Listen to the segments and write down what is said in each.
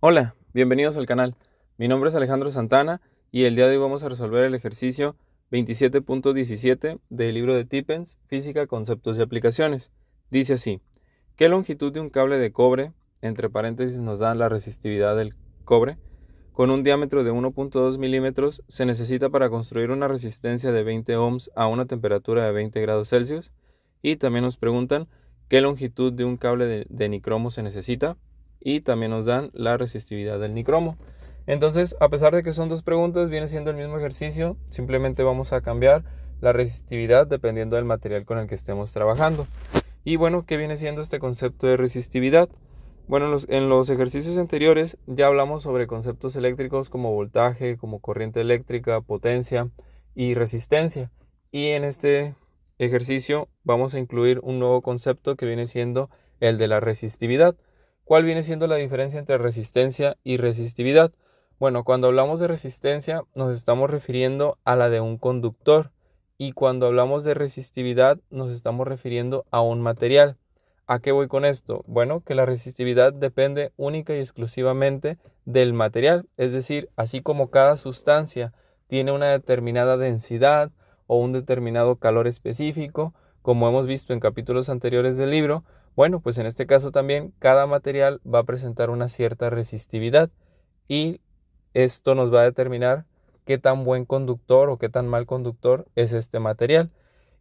Hola, bienvenidos al canal. Mi nombre es Alejandro Santana y el día de hoy vamos a resolver el ejercicio 27.17 del libro de Tippens, Física, Conceptos y Aplicaciones. Dice así: ¿qué longitud de un cable de cobre, entre paréntesis nos da la resistividad del cobre, con un diámetro de 1.2 milímetros se necesita para construir una resistencia de 20 ohms a una temperatura de 20 grados Celsius? Y también nos preguntan qué longitud de un cable de nicromo se necesita, y también nos dan la resistividad del nicromo. Entonces, a pesar de que son dos preguntas, viene siendo el mismo ejercicio, simplemente vamos a cambiar la resistividad dependiendo del material con el que estemos trabajando. Y bueno, ¿qué viene siendo este concepto de resistividad? Bueno, en los ejercicios anteriores ya hablamos sobre conceptos eléctricos como voltaje, como corriente eléctrica, potencia y resistencia. Y en este ejercicio vamos a incluir un nuevo concepto que viene siendo el de la resistividad. ¿Cuál viene siendo la diferencia entre resistencia y resistividad? Bueno, cuando hablamos de resistencia nos estamos refiriendo a la de un conductor, y cuando hablamos de resistividad nos estamos refiriendo a un material. ¿A qué voy con esto? Bueno, que la resistividad depende única y exclusivamente del material, es decir, así como cada sustancia tiene una determinada densidad o un determinado calor específico, como hemos visto en capítulos anteriores del libro, bueno, pues en este caso también cada material va a presentar una cierta resistividad, y esto nos va a determinar qué tan buen conductor o qué tan mal conductor es este material.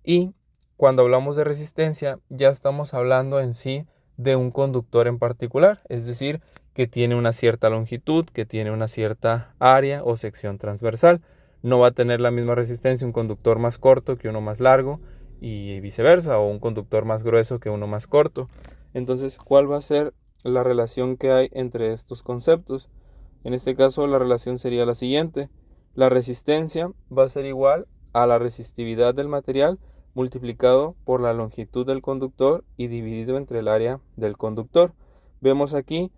Y cuando hablamos de resistencia, ya estamos hablando en sí de un conductor en particular, es decir, que tiene una cierta longitud, que tiene una cierta área o sección transversal. No va a tener la misma resistencia un conductor más corto que uno más largo, y viceversa, o un conductor más grueso que uno más corto. Entonces, ¿cuál va a ser la relación que hay entre estos conceptos? En este caso, la relación sería la siguiente: la resistencia va a ser igual a la resistividad del material multiplicado por la longitud del conductor y dividido entre el área del conductor. Vemos aquí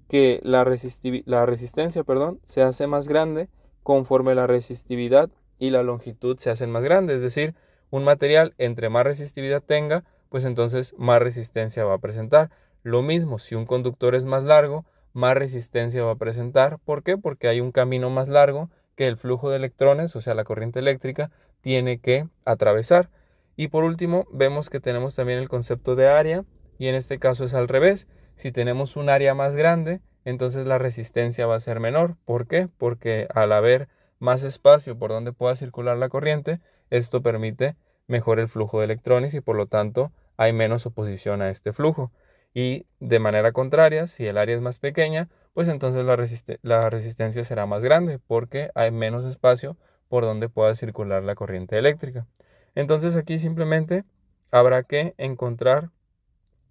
que la resistencia, se hace más grande conforme la resistividad y la longitud se hacen más grandes. Es decir, un material entre más resistividad tenga, pues entonces más resistencia va a presentar. Lo mismo, si un conductor es más largo, más resistencia va a presentar. ¿Por qué? Porque hay un camino más largo que el flujo de electrones, o sea, la corriente eléctrica, tiene que atravesar. Y por último, vemos que tenemos también el concepto de área, y en este caso es al revés. Si tenemos un área más grande, entonces la resistencia va a ser menor. ¿Por qué? Porque al haber más espacio por donde pueda circular la corriente, esto permite mejor el flujo de electrones y por lo tanto hay menos oposición a este flujo. Y de manera contraria, si el área es más pequeña, pues entonces la resistencia será más grande porque hay menos espacio por donde pueda circular la corriente eléctrica. Entonces aquí simplemente habrá que encontrar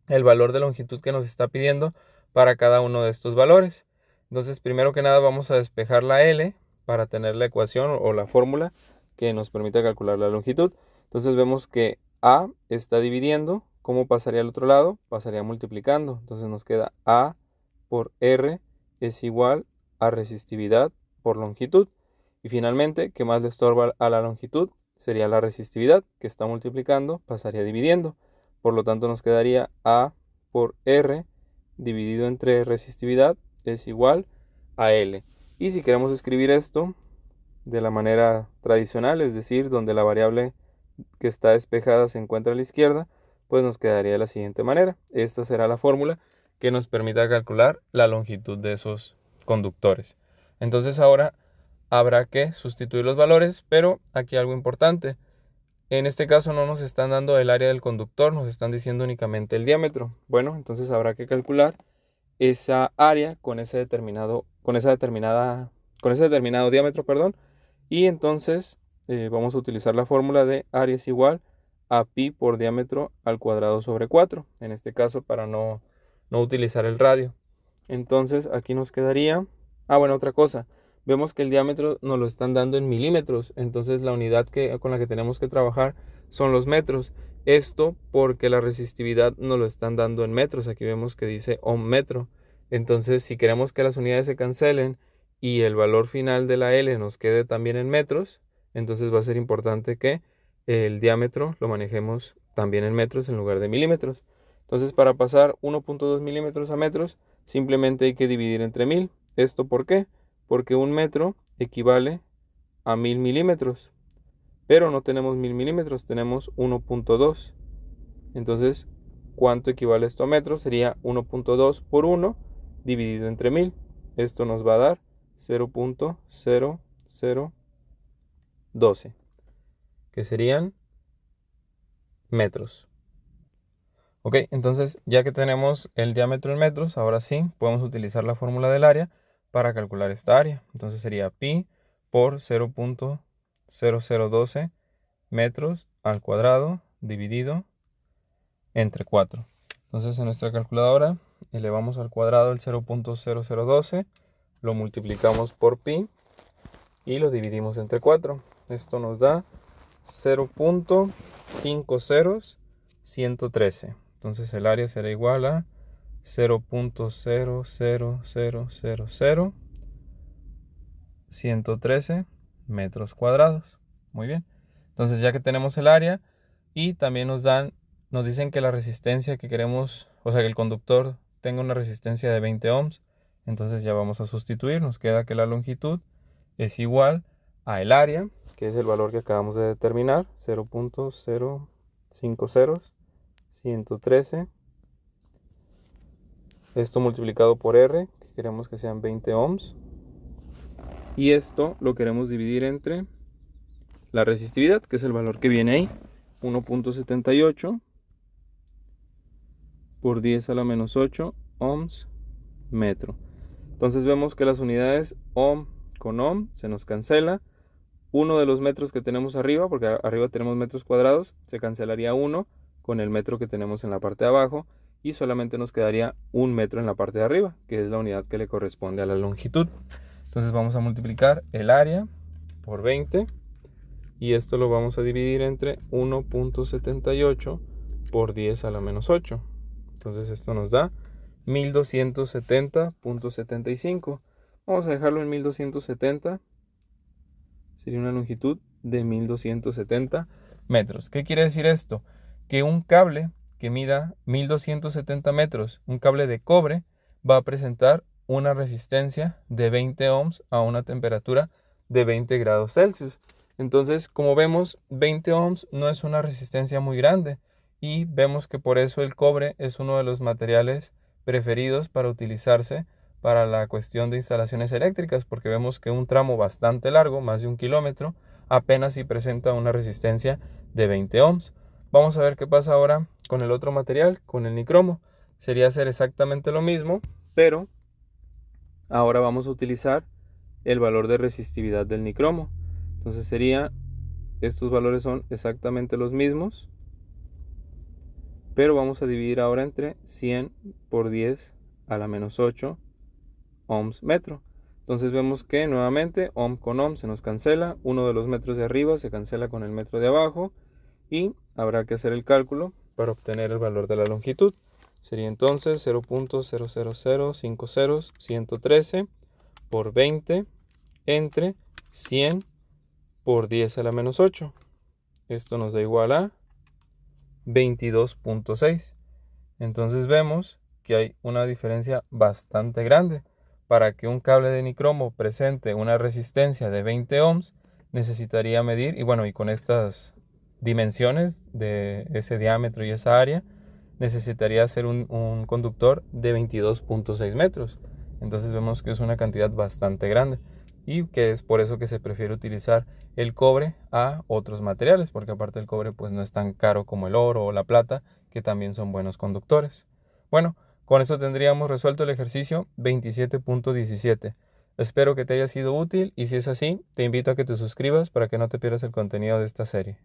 el valor de longitud que nos está pidiendo para cada uno de estos valores. Entonces, primero que nada vamos a despejar la L para tener la ecuación o la fórmula que nos permita calcular la longitud. Entonces vemos que A está dividiendo. ¿Cómo pasaría al otro lado? Pasaría multiplicando. Entonces nos queda A por R es igual a resistividad por longitud. Y finalmente, ¿qué más le estorba a la longitud? Sería la resistividad, que está multiplicando, pasaría dividiendo. Por lo tanto, nos quedaría A por R dividido entre resistividad es igual a L. Y si queremos escribir esto de la manera tradicional, es decir, donde la variable que está despejada se encuentra a la izquierda, pues nos quedaría de la siguiente manera. Esta será la fórmula que nos permita calcular la longitud de esos conductores. Entonces ahora habrá que sustituir los valores, pero aquí algo importante. En este caso no nos están dando el área del conductor, nos están diciendo únicamente el diámetro. Bueno, entonces habrá que calcular esa área con ese determinado diámetro, perdón. Y entonces vamos a utilizar la fórmula de área es igual a pi por diámetro al cuadrado sobre 4. En este caso, para no utilizar el radio. Entonces aquí nos quedaría... bueno, otra cosa. Vemos que el diámetro nos lo están dando en milímetros. Entonces la unidad con la que tenemos que trabajar son los metros. Esto porque la resistividad nos lo están dando en metros. Aquí vemos que dice ohm metro. Entonces, si queremos que las unidades se cancelen y el valor final de la L nos quede también en metros, entonces va a ser importante que el diámetro lo manejemos también en metros en lugar de milímetros. Entonces, para pasar 1.2 milímetros a metros, simplemente hay que dividir entre 1000. ¿Esto por qué? Porque 1 metro equivale a 1000 milímetros. Pero no tenemos 1000 milímetros, tenemos 1.2. Entonces, ¿cuánto equivale esto a metros? Sería 1.2 por 1 dividido entre 1000. Esto nos va a dar 0.0012, que serían metros. Ok, entonces ya que tenemos el diámetro en metros, ahora sí podemos utilizar la fórmula del área para calcular esta área. Entonces sería pi por 0.0012 metros al cuadrado dividido entre 4. Entonces en nuestra calculadora elevamos al cuadrado el 0.0012, lo multiplicamos por pi y lo dividimos entre 4. Esto nos da 0.50113. Entonces el área será igual a 0.0000113 metros cuadrados. Muy bien. Entonces ya que tenemos el área y también nos dicen que la resistencia que queremos, o sea que el conductor tenga una resistencia de 20 ohms, entonces ya vamos a sustituir. Nos queda que la longitud es igual a el área, que es el valor que acabamos de determinar, 0.050113. Esto multiplicado por R, que queremos que sean 20 ohms. Y esto lo queremos dividir entre la resistividad, que es el valor que viene ahí, 1.78 por 10 a la menos 8 ohms metro. Entonces vemos que las unidades ohm con ohm se nos cancela. Uno de los metros que tenemos arriba, porque arriba tenemos metros cuadrados, se cancelaría 1 con el metro que tenemos en la parte de abajo y solamente nos quedaría 1 metro en la parte de arriba, que es la unidad que le corresponde a la longitud. Entonces vamos a multiplicar el área por 20 y esto lo vamos a dividir entre 1.78 por 10 a la menos 8. Entonces esto nos da 1270.75. Vamos a dejarlo en 1270. Sería una longitud de 1270 metros. ¿Qué quiere decir esto? Que un cable que mida 1270 metros, un cable de cobre, va a presentar una resistencia de 20 ohms a una temperatura de 20 grados Celsius. Entonces, como vemos, 20 ohms no es una resistencia muy grande y vemos que por eso el cobre es uno de los materiales preferidos para utilizarse para la cuestión de instalaciones eléctricas, porque vemos que un tramo bastante largo, más de 1 kilómetro, apenas si presenta una resistencia de 20 ohms. Vamos a ver qué pasa ahora con el otro material, con el nicromo. Sería hacer exactamente lo mismo, pero ahora vamos a utilizar el valor de resistividad del nicromo. Entonces estos valores son exactamente los mismos, pero vamos a dividir ahora entre 100 por 10 a la menos 8 ohms metro. Entonces vemos que nuevamente ohm con ohm se nos cancela, uno de los metros de arriba se cancela con el metro de abajo y habrá que hacer el cálculo para obtener el valor de la longitud. Sería entonces 0.00050113 por 20 entre 100 por 10 a la menos 8. Esto nos da igual a 22.6. Entonces vemos que hay una diferencia bastante grande. Para que un cable de nicromo presente una resistencia de 20 ohms, necesitaría medir, y con estas dimensiones de ese diámetro y esa área, necesitaría ser un conductor de 22.6 metros. Entonces vemos que es una cantidad bastante grande y que es por eso que se prefiere utilizar el cobre a otros materiales, porque aparte el cobre pues no es tan caro como el oro o la plata, que también son buenos conductores. Bueno, con eso tendríamos resuelto el ejercicio 27.17. Espero que te haya sido útil y si es así, te invito a que te suscribas para que no te pierdas el contenido de esta serie.